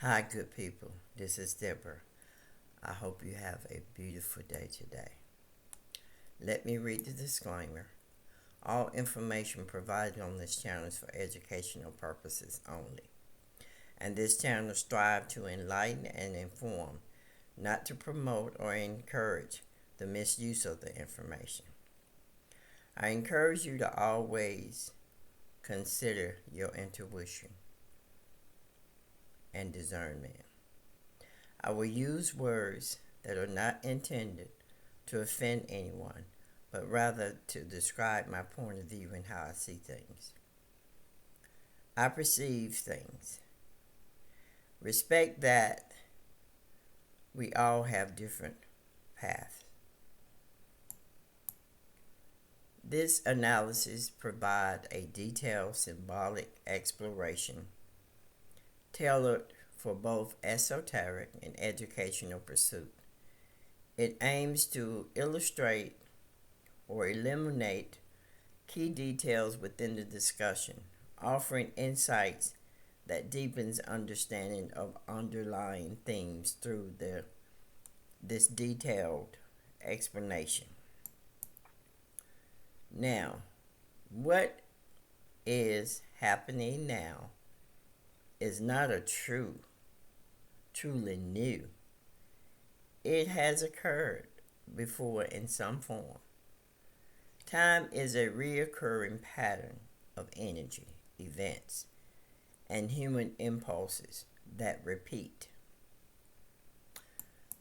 Hi, good people. This is Deborah. I hope you have a beautiful day today. Let me read the disclaimer. All information provided on this channel is for educational purposes only. And this channel strives to enlighten and inform, not to promote or encourage the misuse of the information. I encourage you to always consider your intuition and discernment. I will use words that are not intended to offend anyone, but rather to describe my point of view and how I see things. I perceive things. Respect that we all have different paths. This analysis provides a detailed symbolic exploration tailored for both esoteric and educational pursuit. It aims to illustrate or illuminate key details within the discussion, offering insights that deepens understanding of underlying themes through this detailed explanation. Now, what is happening now is not truly new. It has occurred before in some form. Time is a reoccurring pattern of energy, events, and human impulses that repeat.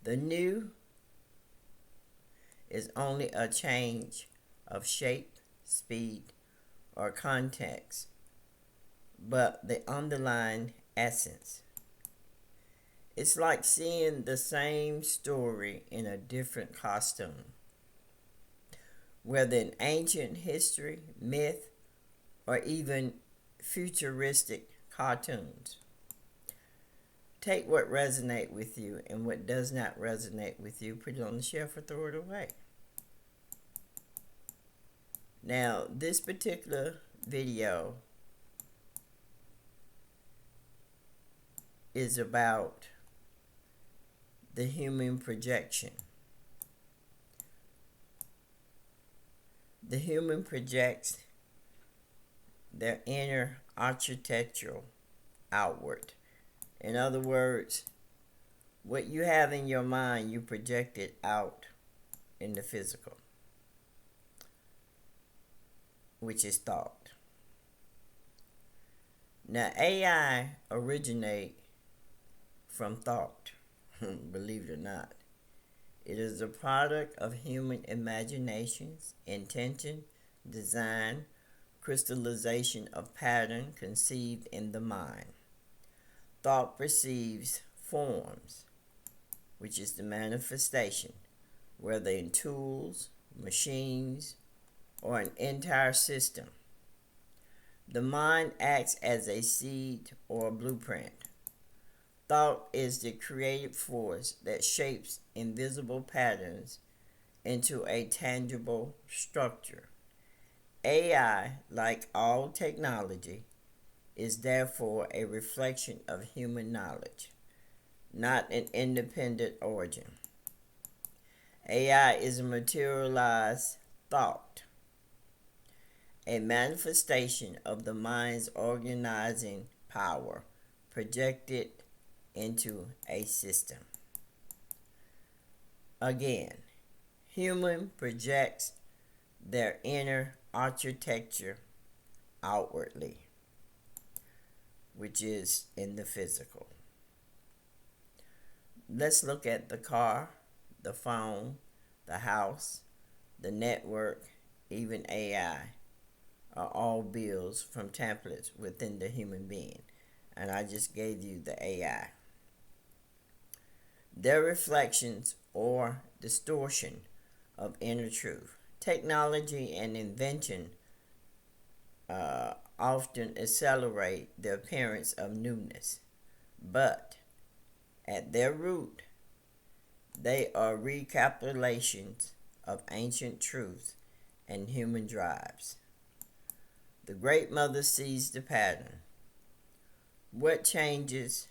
The new is only a change of shape, speed, or context, but the underlying essence. It's like seeing the same story in a different costume, whether in ancient history, myth, or even futuristic cartoons. Take what resonates with you, and what does not resonate with you, put it on the shelf or throw it away. Now, this particular video is about the human projection. The human projects their inner architectural outward. In other words, what you have in your mind, you project it out in the physical, which is thought. Now, AI originate from thought, believe it or not. It is a product of human imaginations, intention, design, crystallization of pattern conceived in the mind. Thought perceives forms, which is the manifestation, whether in tools, machines, or an entire system. The mind acts as a seed or a blueprint. Thought is the creative force that shapes invisible patterns into a tangible structure. AI, like all technology, is therefore a reflection of human knowledge, not an independent origin. AI is a materialized thought, a manifestation of the mind's organizing power projected into a system. Again, human projects their inner architecture outwardly, which is in the physical. Let's look at the car, the phone, the house, the network, even AI are all builds from templates within the human being. And I just gave you the AI. Their reflections or distortion of inner truth. Technology and invention often accelerate the appearance of newness, but at their root, they are recapitulations of ancient truths and human drives. The Great Mother sees the pattern. What changes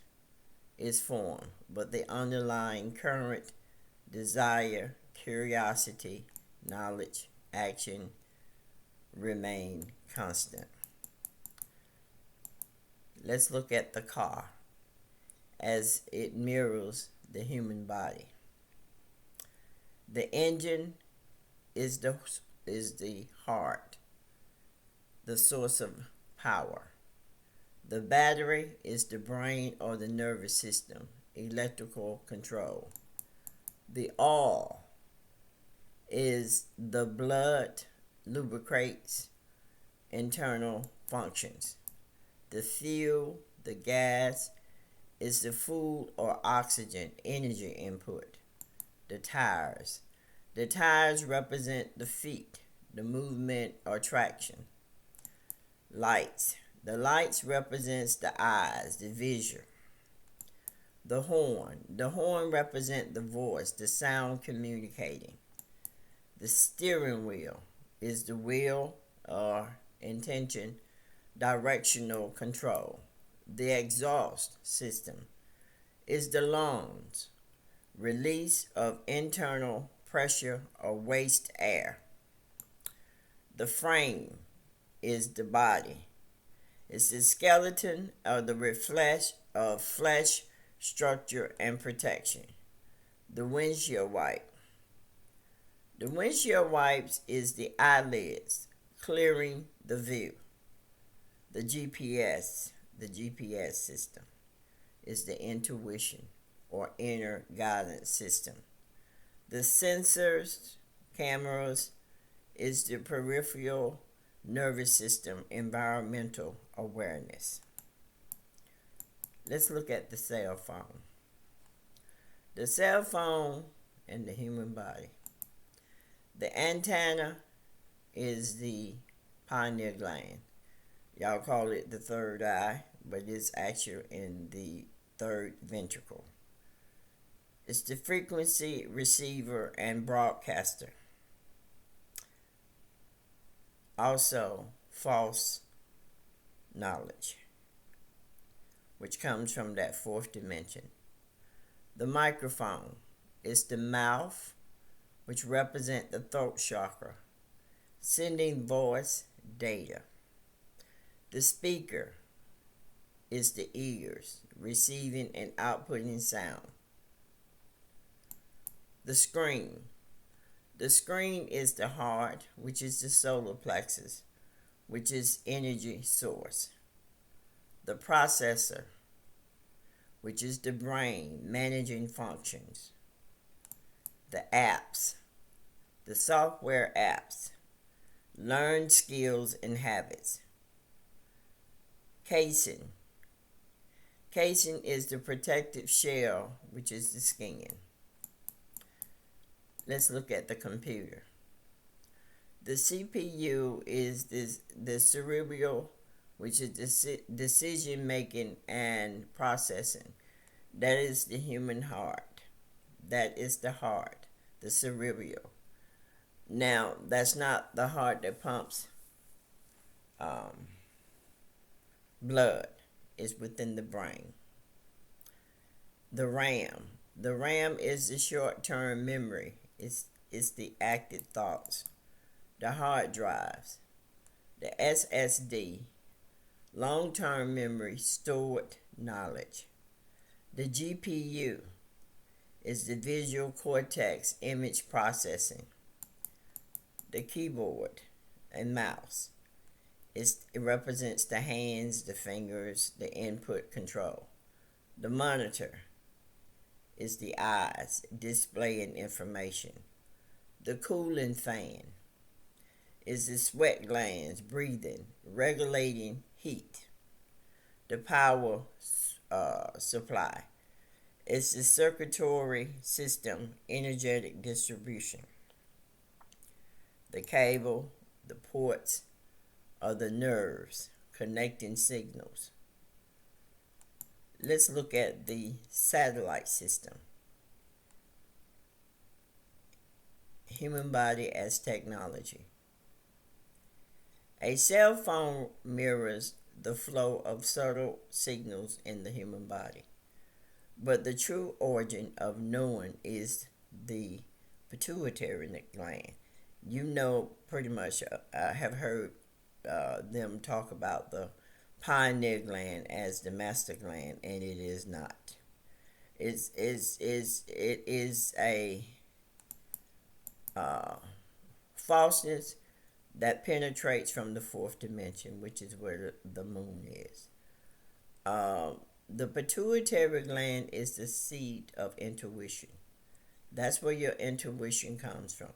is formed, but the underlying current, desire, curiosity, knowledge, action remain constant. Let's look at the car as it mirrors the human body. The engine is the heart, the source of power. The battery is the brain or the nervous system, electrical control. The oil is the blood, lubricates internal functions. The fuel, the gas, is the food or oxygen, energy input. The tires. The tires represent the feet, the movement or traction. Lights. The lights represents the eyes, the vision. The horn. The horn represents the voice, the sound communicating. The steering wheel is the wheel or intention, directional control. The exhaust system is the lungs, release of internal pressure or waste air. The frame is the body. It's the skeleton of the flesh, structure, and protection. The windshield wipe. The windshield wipes is the eyelids, clearing the view. The GPS system, is the intuition or inner guidance system. The sensors, cameras, is the peripheral nervous system, environmental awareness. Let's look at the cell phone. The cell phone and the human body. The antenna is the pineal gland. Y'all call it the third eye, but it's actually in the third ventricle. It's the frequency receiver and broadcaster. Also, false knowledge, which comes from that fourth dimension. The microphone is the mouth, which represents the throat chakra, sending voice data. The speaker is the ears, receiving and outputting sound. The screen. The screen is the heart, which is the solar plexus, which is energy source. The processor, which is the brain, managing functions. The apps. The software apps. Learn skills and habits. Casing. Casing is the protective shell, which is the skin. Let's look at the computer. The CPU is the cerebral, which is decision making and processing. That is the human heart. That is the heart, the cerebral. Now, that's not the heart that pumps blood. It's within the brain. The RAM. The RAM is the short-term memory. It's the active thoughts. The hard drives. The SSD. Long-term memory, stored knowledge. The GPU is the visual cortex, image processing. The keyboard and mouse. It represents the hands, the fingers, the input control. The monitor is the eyes, displaying information. The cooling fan is the sweat glands, breathing, regulating heat. The power supply is the circulatory system, energetic distribution. The cable, the ports, are the nerves connecting signals. Let's look at the satellite system. Human body as technology. A cell phone mirrors the flow of subtle signals in the human body. But the true origin of knowing is the pituitary gland. You know, pretty much, I have heard them talk about the pineal gland as the master gland, and it is not. It is a uh, falseness that penetrates from the fourth dimension, which is where the moon is. The pituitary gland is the seat of intuition. That's where your intuition comes from,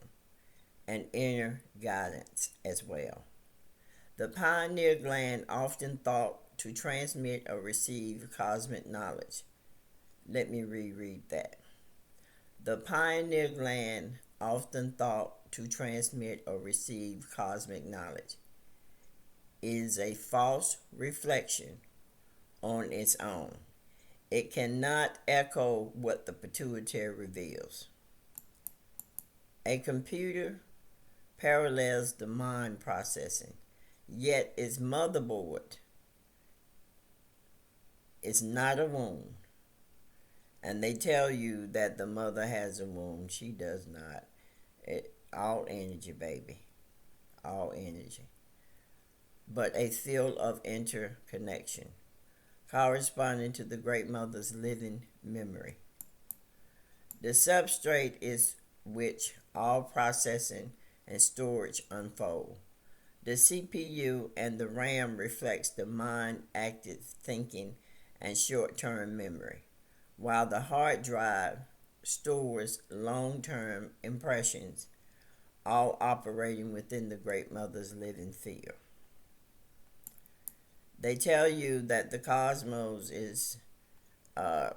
and inner guidance as well. The pineal gland often thought to transmit or receive cosmic knowledge. Let me reread that. The pineal gland often thought to transmit or receive cosmic knowledge is a false reflection on its own. It cannot echo what the pituitary reveals. A computer parallels the mind processing, yet its motherboard is not a womb. And they tell you that the mother has a womb. She does not. All energy, baby. All energy. But a field of interconnection, corresponding to the Great Mother's living memory. The substrate is which all processing and storage unfold. The CPU and the RAM reflects the mind active thinking and short-term memory, while the hard drive stores long-term impressions, all operating within the Great Mother's living field. They tell you that the cosmos is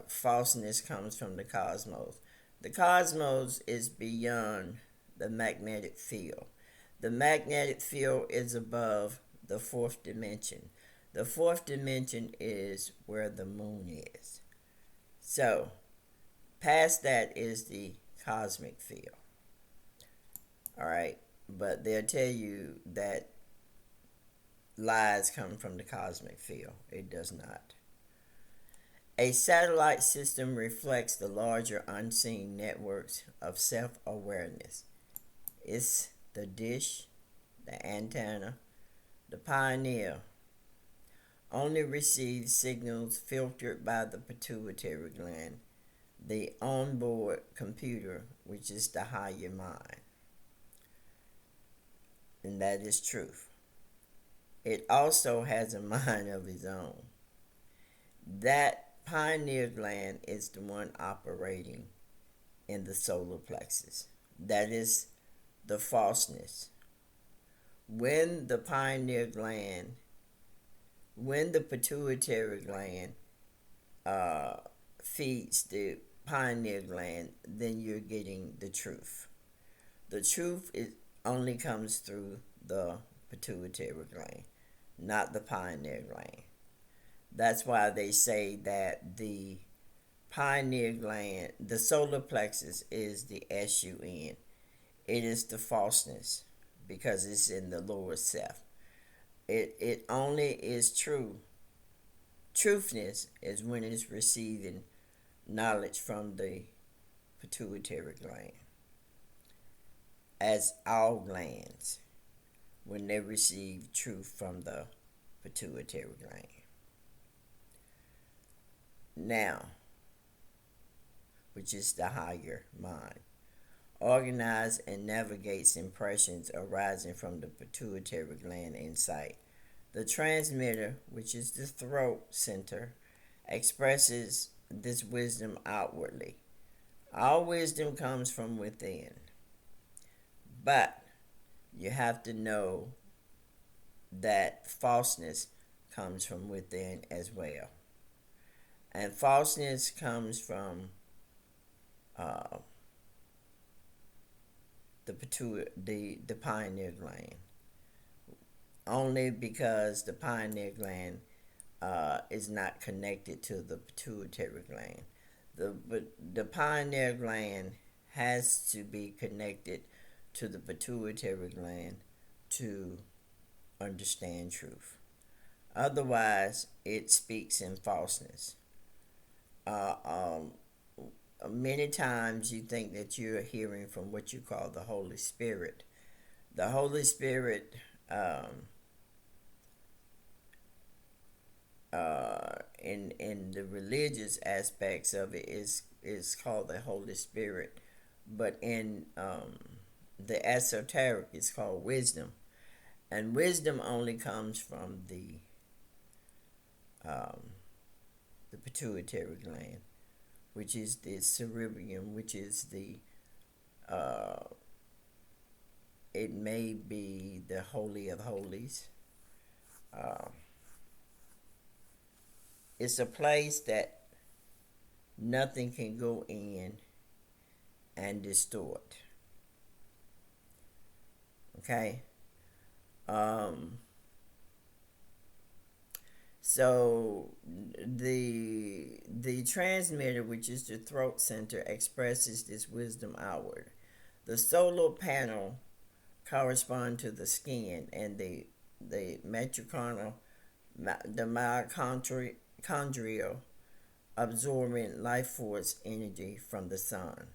falseness comes from the cosmos. The cosmos is beyond the magnetic field. The magnetic field is above the fourth dimension. The fourth dimension is where the moon is. So, past that is the cosmic field. Alright, but they'll tell you that lies come from the cosmic field. It does not. A satellite system reflects the larger unseen networks of self-awareness. It's the dish, the antenna, the pioneer. Only receives signals filtered by the pituitary gland, the onboard computer, which is the higher mind. And that is truth. It also has a mind of its own. That pineal gland is the one operating in the solar plexus. That is the falseness. When the pituitary gland feeds the pineal gland, then you're getting the truth. The truth only comes through the pituitary gland, not the pineal gland. That's why they say that the pineal gland, the solar plexus, is the SUN. It is the falseness because it's in the lower self. It only is true. Truthness is when it's receiving knowledge from the pituitary gland. As all glands, when they receive truth from the pituitary gland. Now, which is the higher mind, organizes and navigates impressions arising from the pituitary gland insight. The transmitter, which is the throat center, expresses this wisdom outwardly. All wisdom comes from within. But you have to know that falseness comes from within as well. And falseness comes from the pineal gland. Only because the pineal gland is not connected to the pituitary gland. The pineal gland has to be connected to the pituitary gland to understand truth. Otherwise, it speaks in falseness. Uh, um, Many times you think that you're hearing from what you call the Holy Spirit. The Holy Spirit, in the religious aspects of it, is called the Holy Spirit, but in the esoteric, it's called wisdom, and wisdom only comes from um, the pituitary gland, which is the cerebellum, which is the uh, it may be the holy of holies. Uh, it's a place that nothing can go in and distort. Okay. Um, so the transmitter, which is the throat center, expresses this wisdom outward. The solar panel correspond to the skin, and the mitochondrial, the mitochondrial absorbing life force energy from the sun.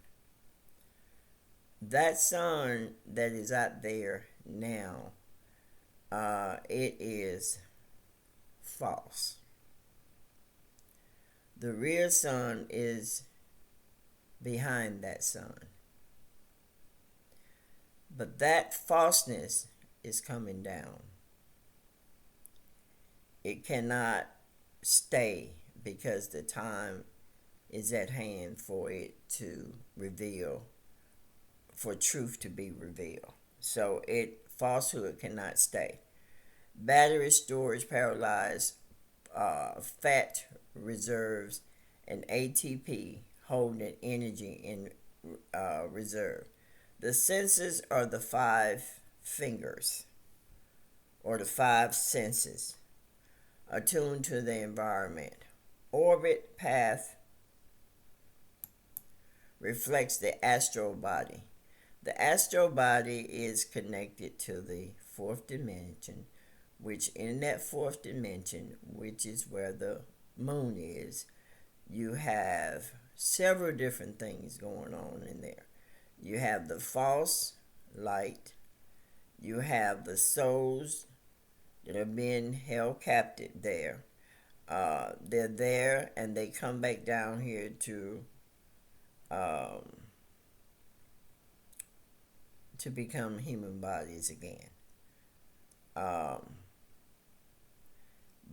That sun that is out there now, it is false. The real sun is behind that sun. But that falseness is coming down. It cannot stay because the time is at hand for it to reveal, for truth to be revealed. So falsehood cannot stay. Battery storage paralyzed, fat reserves, and ATP holding energy in reserve. The senses are the five fingers, or the five senses, attuned to the environment. Orbit path reflects the astral body. The astral body is connected to the fourth dimension, which in that fourth dimension, which is where the moon is, you have several different things going on in there. You have the false light. You have the souls that are being held captive there. They're there and they come back down here to become human bodies again.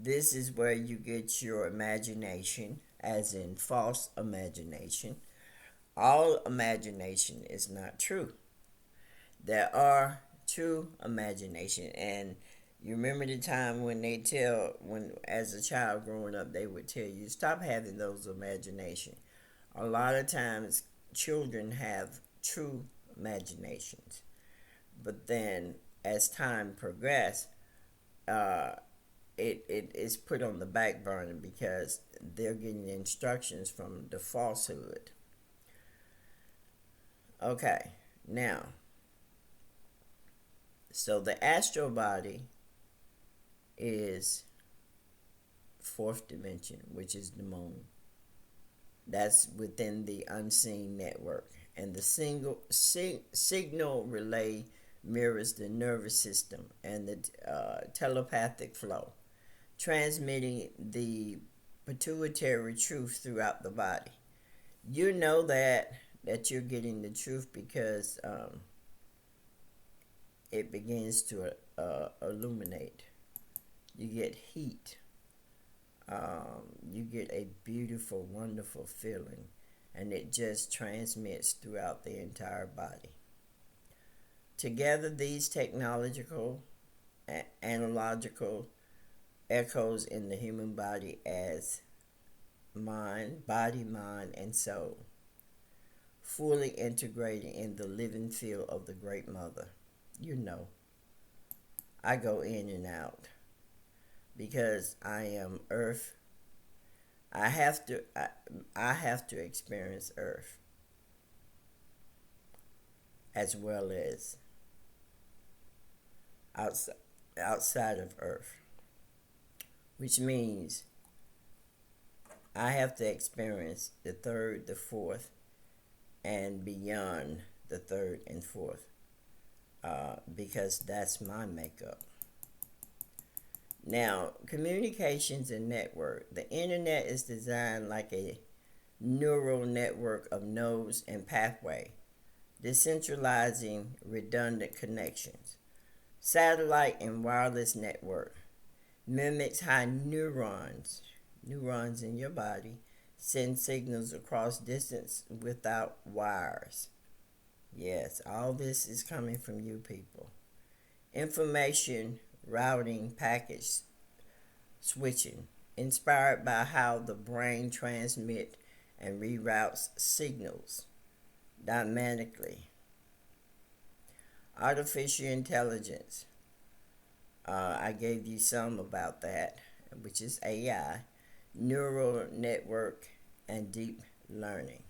This is where you get your imagination, as in false imagination. All imagination is not true. There are true imagination, and you remember the time when as a child growing up, they would tell you, stop having those imagination. A lot of times, children have true imaginations, but then as time progresses, it is put on the back burner because they're getting instructions from the falsehood. Okay, now, so the astral body is fourth dimension, which is the moon. That's within the unseen network, and the signal relay mirrors the nervous system and the telepathic flow, transmitting the pituitary truth throughout the body. You know that you're getting the truth because it begins to illuminate. You get heat. You get a beautiful, wonderful feeling, and it just transmits throughout the entire body. Together, these technological, analogical echoes in the human body as body, mind, and soul, fully integrated in the living field of the Great Mother. You know, I go in and out because I am Earth. I have to experience Earth as well as outside of Earth, which means I have to experience the third, the fourth, and beyond the third and fourth, because that's my makeup. Now, communications and network. The internet is designed like a neural network of nodes and pathway, decentralizing redundant connections. Satellite and wireless network mimics how neurons in your body send signals across distance without wires. Yes, all this is coming from you people. Information routing package switching, inspired by how the brain transmits and reroutes signals dynamically. Artificial intelligence. I gave you some about that, which is AI, neural network, and deep learning.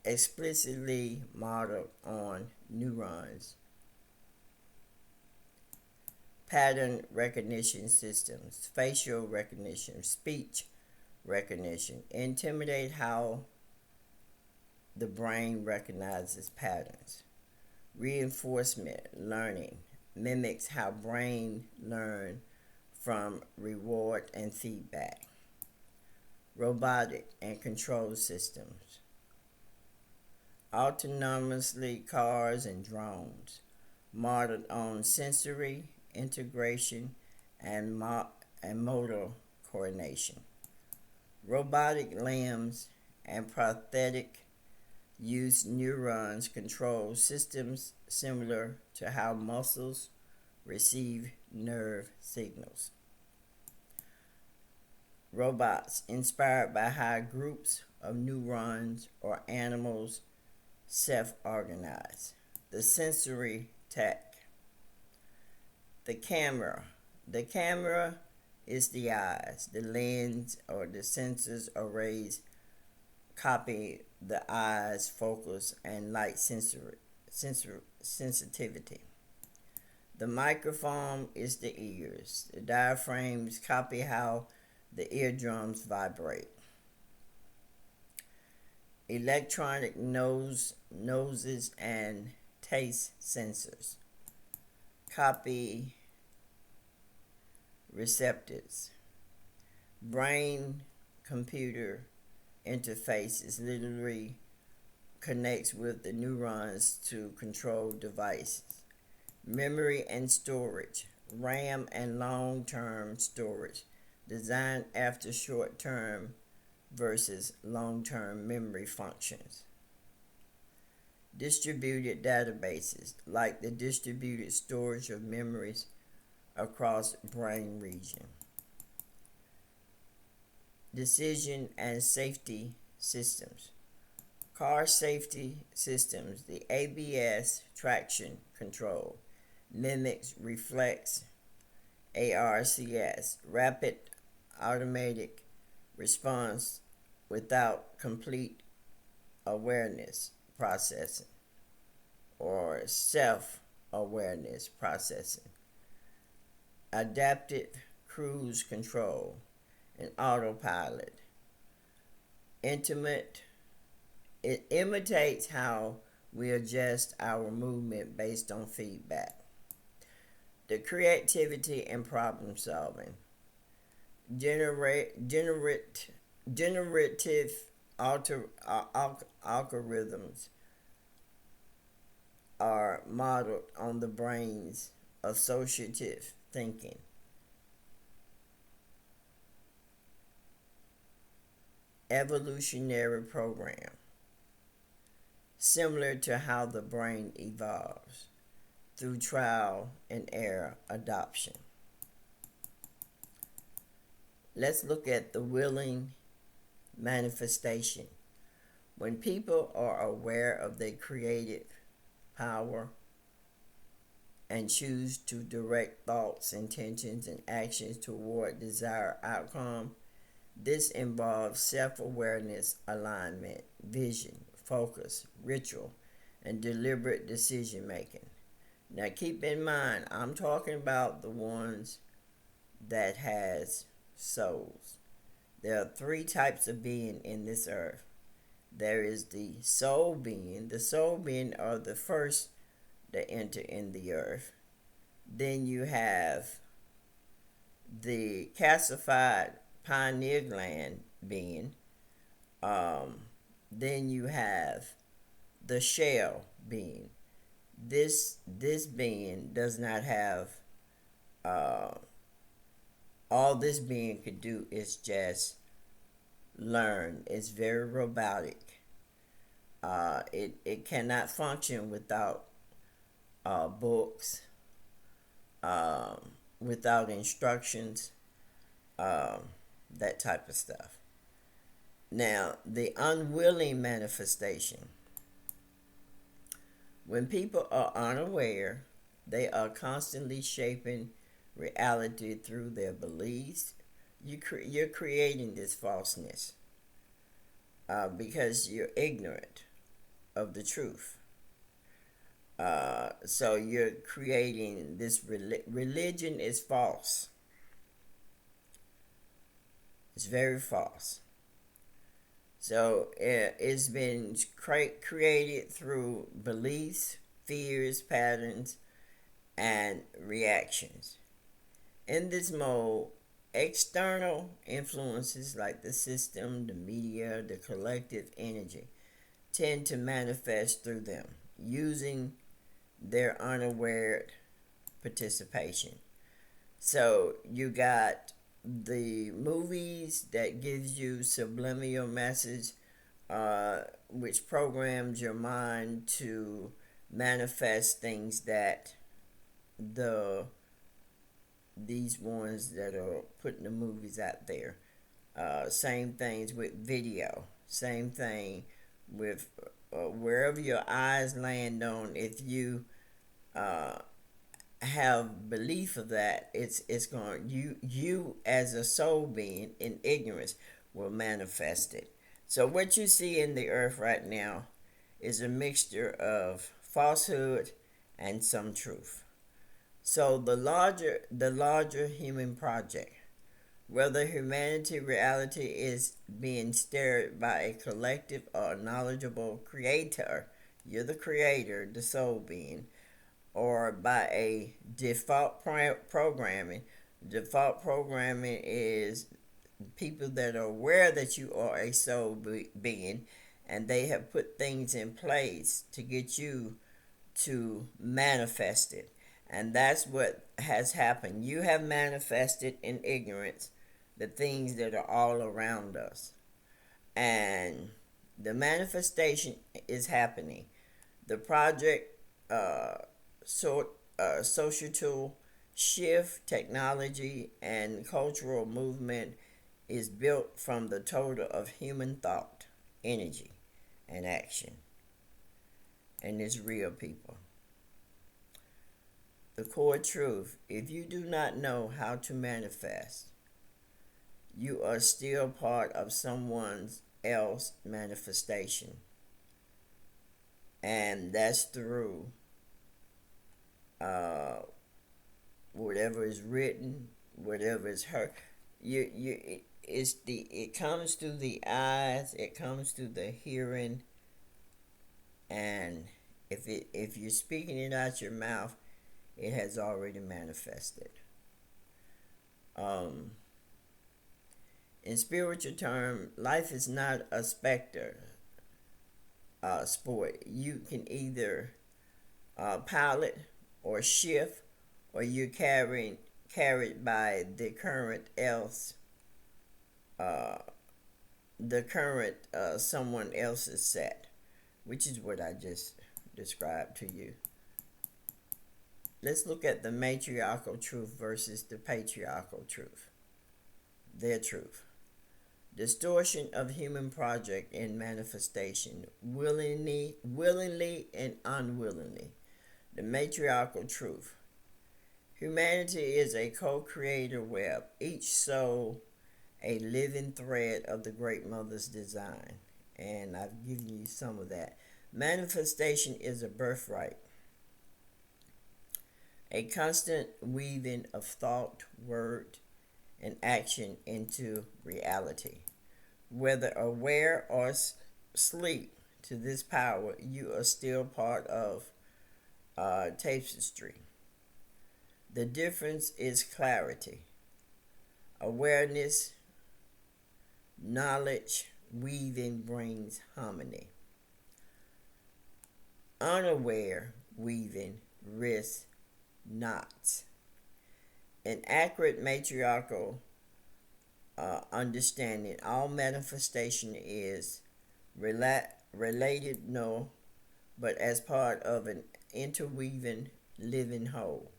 Explicitly modeled on neurons. Pattern recognition systems, facial recognition, speech recognition, intimidate how the brain recognizes patterns. Reinforcement learning mimics how brain learn from reward and feedback. Robotic and control systems. Autonomously cars and drones, modeled on sensory integration and motor coordination. Robotic limbs and prosthetic use neurons control systems similar to how muscles receive nerve signals. Robots inspired by how groups of neurons or animals self-organize. The sensory tech. The camera. The camera is the eyes. The lens or the sensors arrays copy the eye's focus and light sensitivity. The microphone is the ears. The diaphragms copy how the eardrums vibrate. Electronic noses and taste sensors copy receptors. Brain computer interface is literally connects with the neurons to control devices. Memory and storage, RAM and long-term storage, designed after short-term versus long-term memory functions. Distributed databases, like the distributed storage of memories across brain region. Decision and safety systems. Car safety systems, the ABS traction control, mimics reflex ARCS, rapid automatic response without complete awareness processing or self-awareness processing. Adaptive cruise control and autopilot. It imitates how we adjust our movement based on feedback. The creativity and problem solving. Generative algorithms are modeled on the brain's associative thinking. Evolutionary program, similar to how the brain evolves through trial and error adoption. Let's look at the willing manifestation. When people are aware of their creative power and choose to direct thoughts, intentions, and actions toward desired outcome, this involves self-awareness, alignment, vision, focus, ritual, and deliberate decision making. Now keep in mind, I'm talking about the ones that has souls. There are three types of being in this earth. There is the soul being. The soul being are the first that enter in the earth. Then you have the calcified pineal gland being. Then you have the shell being. This being does not have all this being could do is just learn. It's very robotic. It cannot function without books, without instructions, that type of stuff. Now, the unwilling manifestation. When people are unaware, they are constantly shaping reality through their beliefs. You're creating this falseness because you're ignorant of the truth. So you're creating this religion is false. It's very false. So it's been created through beliefs, fears, patterns, and reactions. In this mode, external influences like the system, the media, the collective energy tend to manifest through them using their unaware participation. So you got the movies that gives you subliminal message, which programs your mind to manifest things that these ones that are putting the movies out there. Same things with video. Same thing with wherever your eyes land on. If you have belief of that, it's going you as a soul being in ignorance will manifest it. So what you see in the earth right now is a mixture of falsehood and some truth. So the larger human project, whether humanity reality is being steered by a collective or knowledgeable creator, you're the creator, the soul being, or by a default programming. Default programming is people that are aware that you are a soul being, and they have put things in place to get you to manifest it. And that's what has happened. You have manifested in ignorance the things that are all around us. And the manifestation is happening. The project societal shift, technology, and cultural movement is built from the total of human thought, energy, and action. And it's real, people. The core truth, if you do not know how to manifest, you are still part of someone else's manifestation. And that's through whatever is written, whatever is heard. It comes through the eyes, it comes through the hearing, and if you're speaking it out your mouth, it has already manifested. In spiritual terms, life is not a specter sport. You can either pilot or shift, or you're carried by the current someone else's set, which is what I just described to you. Let's look at the matriarchal truth versus the patriarchal truth. Their truth. Distortion of human project and manifestation, willingly and unwillingly. The matriarchal truth. Humanity is a co-creator web, each soul a living thread of the Great Mother's design. And I've given you some of that. Manifestation is a birthright. A constant weaving of thought, word, and action into reality. Whether aware or asleep to this power, you are still part of tapestry. The difference is clarity, awareness, knowledge, weaving brings harmony. Unaware weaving risks knots. An accurate matriarchal understanding, all manifestation is related, no, but as part of an interweaving living whole.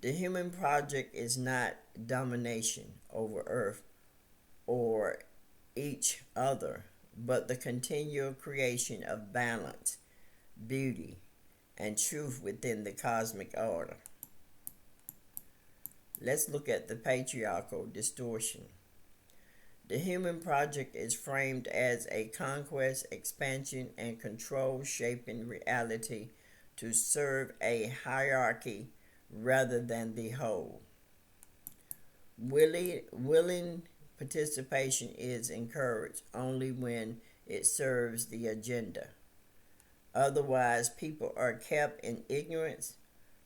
The human project is not domination over earth or each other, but the continual creation of balance, beauty, and truth within the cosmic order. Let's look at the patriarchal distortion. The human project is framed as a conquest, expansion, and control shaping reality to serve a hierarchy rather than the whole. Willing participation is encouraged only when it serves the agenda. Otherwise, people are kept in ignorance,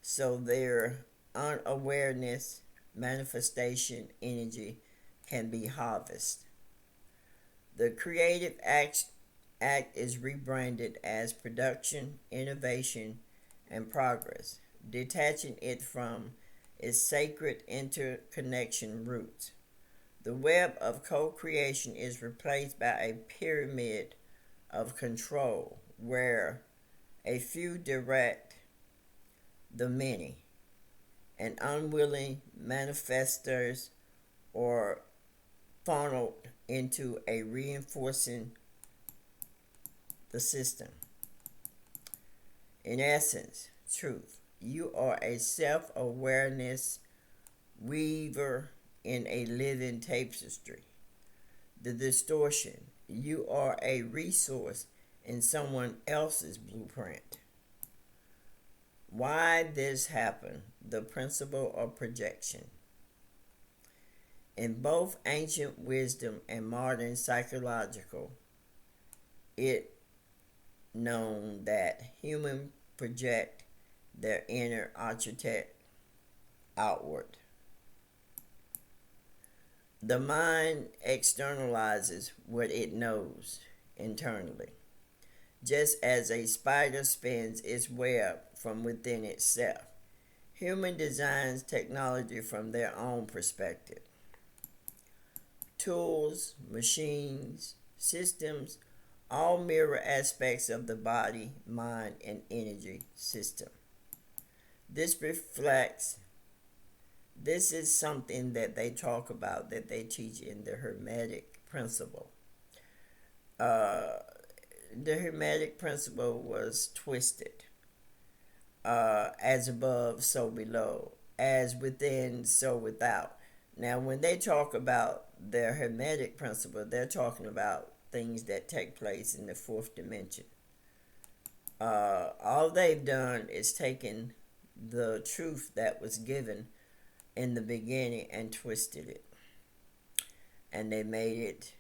so their unawareness, manifestation, energy can be harvested. The creative act is rebranded as production, innovation, and progress, detaching it from its sacred interconnection roots. The web of co-creation is replaced by a pyramid of control where a few direct the many, and unwilling manifestors are funneled into a reinforcing the system. In essence, truth. You are a self-awareness weaver in a living tapestry. The distortion. You are a resource in someone else's blueprint. Why this happened? The principle of projection. In both ancient wisdom and modern psychological, it known that humans project their inner architect outward. The mind externalizes what it knows internally, just as a spider spins its web from within itself. Human designs technology from their own perspective. Tools, machines, systems, all mirror aspects of the body, mind, and energy system. This is something that they talk about, that they teach in the Hermetic principle. The Hermetic principle was twisted. As above, so below. As within, so without. Now, when they talk about their Hermetic principle, they're talking about things that take place in the fourth dimension. All they've done is taken the truth that was given in the beginning and twisted it. And they made it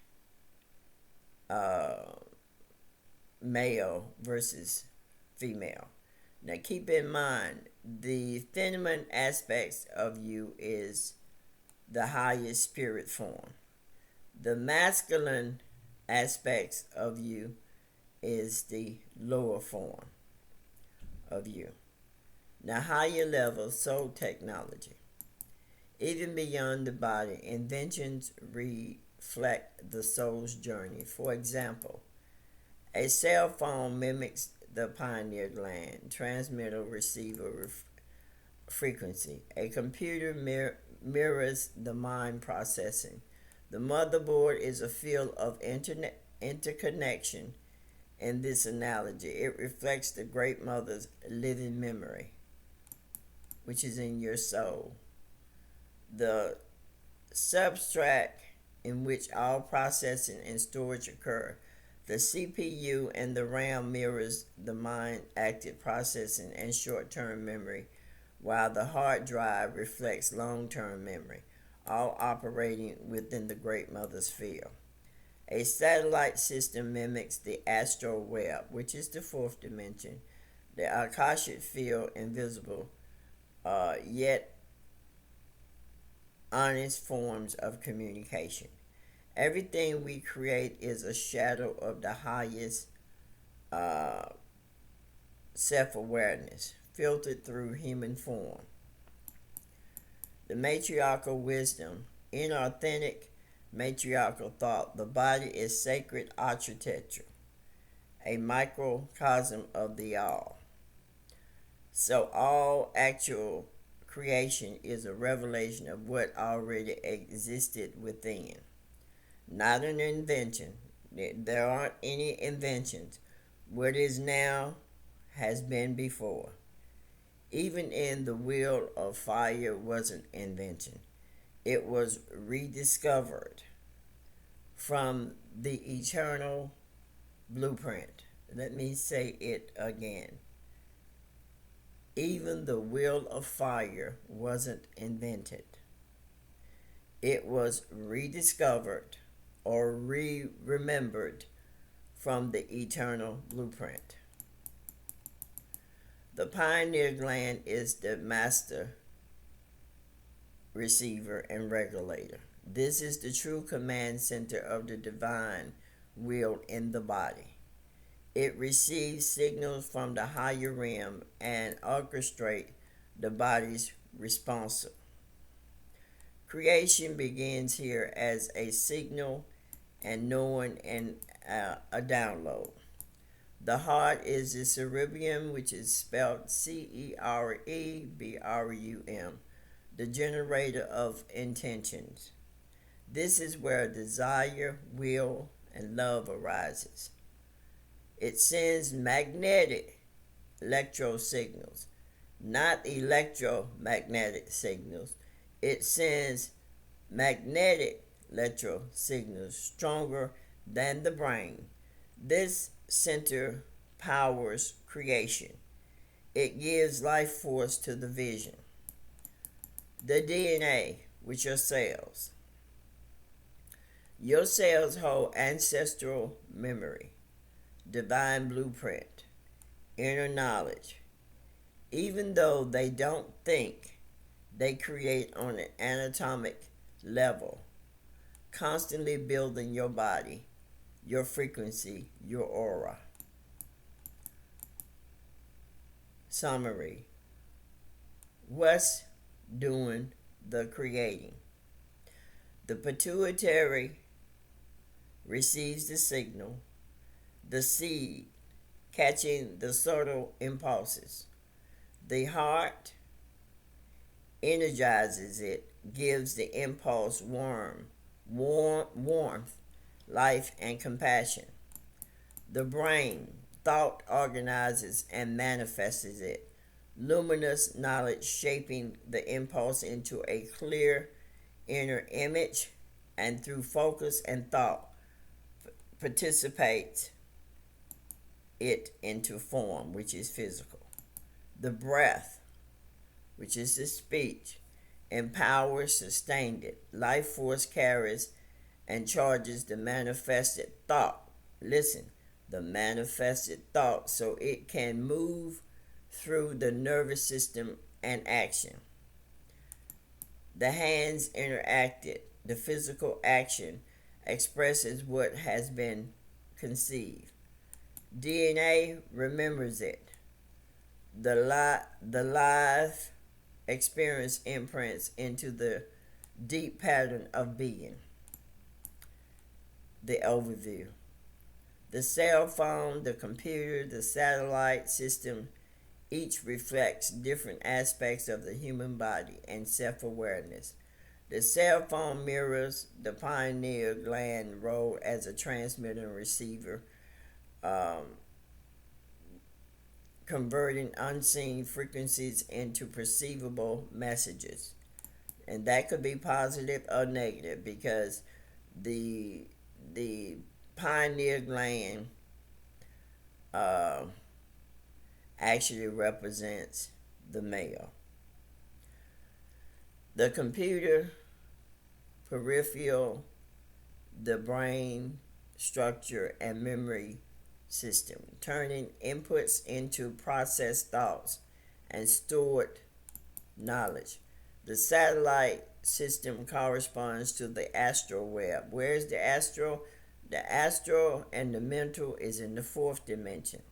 male versus female. Now keep in mind, the feminine aspects of you is the highest spirit form. The masculine aspects of you is the lower form of you. Now higher level soul technology. Even beyond the body, inventions reflect the soul's journey. For example, a cell phone mimics the pineal gland, transmitter, receiver frequency. A computer mirrors the mind processing. The motherboard is a field of interconnection. In this analogy, it reflects the Great Mother's living memory, which is in your soul. The substrate in which all processing and storage occur. The CPU and the RAM mirrors the mind active processing and short-term memory, while the hard drive reflects long-term memory. all operating within the Great Mother Sphere. A satellite system mimics the astral web, which is the fourth dimension, the Akashic field, invisible, yet honest forms of communication. Everything we create is a shadow of the highest uh, self awareness, filtered through human form. The matriarchal wisdom, in authentic matriarchal thought, the body is sacred architecture, a microcosm of the all. So all actual creation is a revelation of what already existed within, not an invention. There aren't any inventions. What is now has been before. Even in the wheel of fire wasn't invention. It was rediscovered from the eternal blueprint. Let me say it again. Even the wheel of fire wasn't invented. It was rediscovered or remembered from the eternal blueprint. The pineal gland is the master receiver and regulator. This is the true command center of the divine will in the body. It receives signals from the higher realm and orchestrates the body's response. Creation begins here as a signal and knowing and a download. The heart is the cerebrum, which is spelled Cerebrum, the generator of intentions. This is where desire, will, and love arises. It sends magnetic electro signals, not electromagnetic signals. It sends magnetic electro signals stronger than the brain. This center powers creation. It gives life force to the vision. The DNA, with your cells. Your cells hold ancestral memory, divine blueprint, inner knowledge. Even though they don't think, they create on an anatomic level, constantly building your body, your frequency, your aura. Summary. What's doing the creating? The pituitary receives the signal, the seed catching the subtle impulses. The heart energizes it, gives the impulse warmth, life, and compassion. The brain, thought organizes and manifests it, luminous knowledge shaping the impulse into a clear inner image, and through focus and thought participates it into form, which is physical. The breath, which is the speech, empowers, sustains it. Life force carries and charges the manifested thought. Listen, the manifested thought, so it can move through the nervous system and action. The hands interacted. The physical action expresses what has been conceived. DNA remembers it. The live experience imprints into the deep pattern of being. The overview. The cell phone, the computer, the satellite system, each reflects different aspects of the human body and self-awareness. The cell phone mirrors the pineal gland role as a transmitter and receiver, converting unseen frequencies into perceivable messages. And that could be positive or negative, because the pineal gland actually represents the male. The computer peripheral, the brain structure and memory system, turning inputs into processed thoughts and stored knowledge. The satellite system corresponds to the astral web. Where's the astral? The astral and the mental is in the fourth dimension.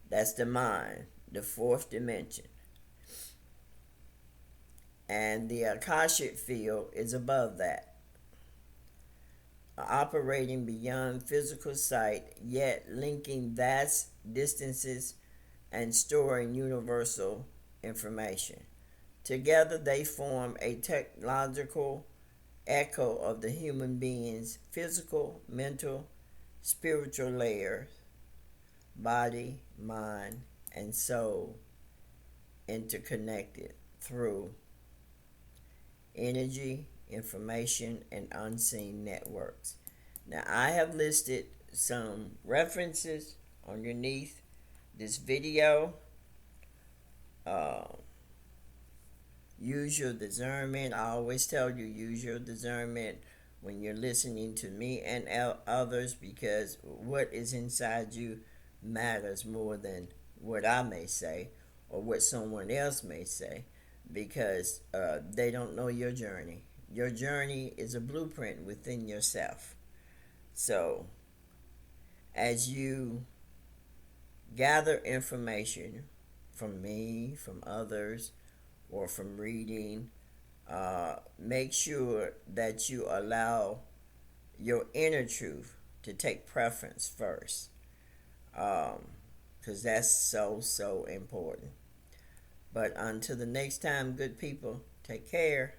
That's the mind, the fourth dimension. And the Akashic field is above that, operating beyond physical sight, yet linking vast distances and storing universal information. Together they form a technological echo of the human being's physical, mental, spiritual layers, body, mind, and soul, interconnected through energy, information, and unseen networks. Now, I have listed some references underneath this video. Use your discernment. I always tell you, use your discernment when you're listening to me and others, because what is inside you matters more than what I may say or what someone else may say, because they don't know your journey. Your journey is a blueprint within yourself. So, as you gather information from me, from others, or from reading, make sure that you allow your inner truth to take preference first, because that's so important. But until the next time, good people, take care.